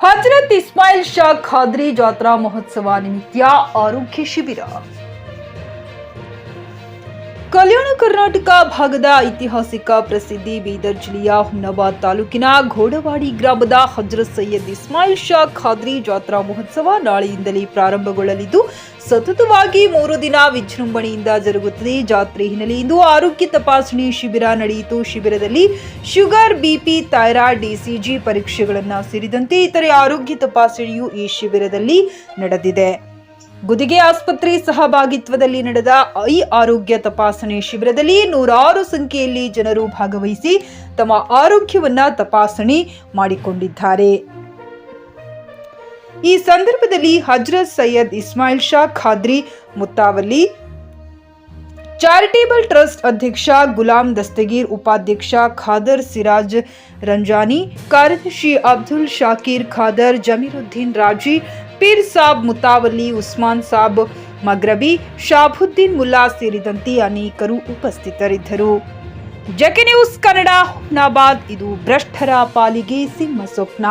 ಹಜರತ್ ಇಸ್ಮಾಯಿಲ್ ಶಾ ಖಾದ್ರಿ ಜಾತ್ರಾ ಮಹೋತ್ಸವ ನಿಮಿತ್ತ ಆರೋಗ್ಯ ಶಿಬಿರ. ಕಲ್ಯಾಣ ಕರ್ನಾಟಕ ಭಾಗದ ಐತಿಹಾಸಿಕ ಪ್ರಸಿದ್ಧಿ ಬೀದರ್ ಜಿಲ್ಲೆಯ ಹುಮ್ನಾಬಾದ್ ತಾಲೂಕಿನ ಘೋಡವಾಡಿ ಗ್ರಾಮದ ಹಜರತ್ ಸೈಯದ್ ಇಸ್ಮಾಯಿಲ್ ಶಾ ಖಾದ್ರಿ ಜಾತ್ರಾ ಮಹೋತ್ಸವ ನಾಳೆಯಿಂದಲೇ ಪ್ರಾರಂಭಗೊಳ್ಳಲಿದ್ದು ಸತತವಾಗಿ 3 ದಿನ ವಿಜೃಂಭಣೆಯಿಂದ ಜರುಗುತ್ತದೆ. ಜಾತ್ರೆ ಹಿನ್ನೆಲೆಯಿಂದ ಆರೋಗ್ಯ ತಪಾಸಣೆ ಶಿಬಿರ ನಡೆಯಿತು. ಶಿಬಿರದಲ್ಲಿ ಶುಗರ್, ಬಿಪಿ, ಥೈರಾಯ್ಡ್, ಇಸಿಜಿ ಪರೀಕ್ಷೆಗಳನ್ನು ಸೇರಿದಂತೆ ಇತರೆ ಆರೋಗ್ಯ ತಪಾಸಣೆಯು ಈ ಶಿಬಿರದಲ್ಲಿ ನಡೆದಿದೆ. ಗುದಿಗೆ ಆಸ್ಪತ್ರೆ ಸಹಭಾಗಿತ್ವದಲ್ಲಿ ನಡೆದ ಈ ಆರೋಗ್ಯ ತಪಾಸಣೆ ಶಿಬಿರದಲ್ಲಿ 100 ಸಂಖ್ಯೆಯಲ್ಲಿ ಜನರು ಭಾಗವಹಿಸಿ ತಮ್ಮ ಆರೋಗ್ಯವನ್ನ ತಪಾಸಣೆ ಮಾಡಿಕೊಂಡಿದ್ದಾರೆ. ಈ ಸಂದರ್ಭದಲ್ಲಿ ಹಜರತ್ ಸೈಯದ್ ಇಸ್ಮಾಯಿಲ್ ಶಾ ಖಾದ್ರಿ ಮುತ್ತಾವಲ್ಲಿ ಚಾರಿಟೇಬಲ್ ಟ್ರಸ್ಟ್ ಅಧ್ಯಕ್ಷ ಗುಲಾಂ ದಸ್ತಗೀರ್, ಉಪಾಧ್ಯಕ್ಷ ಖಾದರ್ ಸಿರಾಜ್ ರಂಜಾನಿ, ಕಾರ್ಯದರ್ಶಿ ಅಬ್ದುಲ್ ಶಾಕೀರ್ ಖಾದರ್, ಜಮೀರುದ್ದೀನ್ ರಾಜಿ, ಪೀರ್ ಸಾಬ್ ಮುತಾವಲ್ಲಿ, ಉಸ್ಮಾನ್ ಸಾಬ್ ಮಗ್ರಬಿ, ಶಾಬುದ್ದೀನ್ ಮುಲ್ಲಾ ಸೇರಿದಂತೆ ಅನೇಕರು ಉಪಸ್ಥಿತರಿದ್ದರು. ಜಕೆ ನ್ಯೂಸ್ ಕನ್ನಡ, ಹುಮ್ನಾಬಾದ್. ಇದು ಭ್ರಷ್ಟರ ಪಾಲಿಗೆ ಸಿಂಹ ಸ್ವಪ್ನ.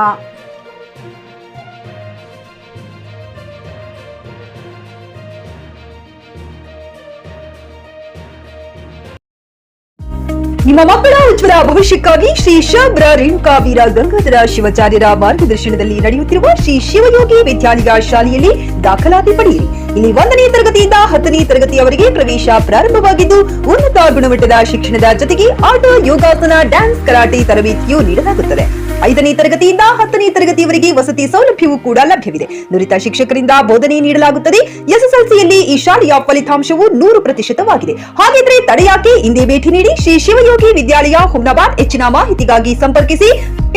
ನಿಮ್ಮ ಮಕ್ಕಳ ಉಜ್ವಲ ಭವಿಷ್ಯಕ್ಕಾಗಿ ಶ್ರೀ ಶಾಬ್ರ ರೇಣುಕಾ ವೀರ ಗಂಗಾಧರ ಶಿವಾಚಾರ್ಯರ ಮಾರ್ಗದರ್ಶನದಲ್ಲಿ ನಡೆಯುತ್ತಿರುವ ಶ್ರೀ ಶಿವಯೋಗಿ ವಿದ್ಯಾಲಯ ಶಾಲೆಯಲ್ಲಿ ದಾಖಲಾತಿ ಪಡೆಯಿರಿ. ಇಲ್ಲಿ 1ನೇ ತರಗತಿಯಿಂದ 10ನೇ ತರಗತಿಯವರೆಗೆ ಪ್ರವೇಶ ಪ್ರಾರಂಭವಾಗಿದ್ದು ಉನ್ನತ ಗುಣಮಟ್ಟದ ಶಿಕ್ಷಣದ ಜೊತೆಗೆ ಆಟ, ಯೋಗಾಸನ, ಡ್ಯಾನ್ಸ್, ಕರಾಟೆ ತರಬೇತಿಯೂ ನೀಡಲಾಗುತ್ತದೆ. 5ನೇ ತರಗತಿಯಿಂದ 10ನೇ ತರಗತಿಯವರೆಗೆ ವಸತಿ ಸೌಲಭ್ಯವೂ ಕೂಡ ಲಭ್ಯವಿದೆ. ನುರಿತ ಶಿಕ್ಷಕರಿಂದ ಬೋಧನೆ ನೀಡಲಾಗುತ್ತದೆ. ಎಸ್ಎಸ್ಎಲ್ಸಿಯಲ್ಲಿ ಈ ಶಾಲೆಯ ಫಲಿತಾಂಶವು 100%ವಾಗಿದೆ. ಹಾಗಿದ್ರೆ ತಡೆಯಾಕೆ? ಇಂದೇ ಭೇಟಿ ನೀಡಿ ಶ್ರೀ ಶಿವಯೋಗಿ ವಿದ್ಯಾಲಯ, ಹುಮ್ನಾಬಾದ್. ಹೆಚ್ಚಿನ ಮಾಹಿತಿಗಾಗಿ ಸಂಪರ್ಕಿಸಿ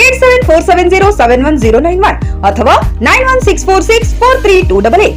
8747071091 ಅಥವಾ 9164643288.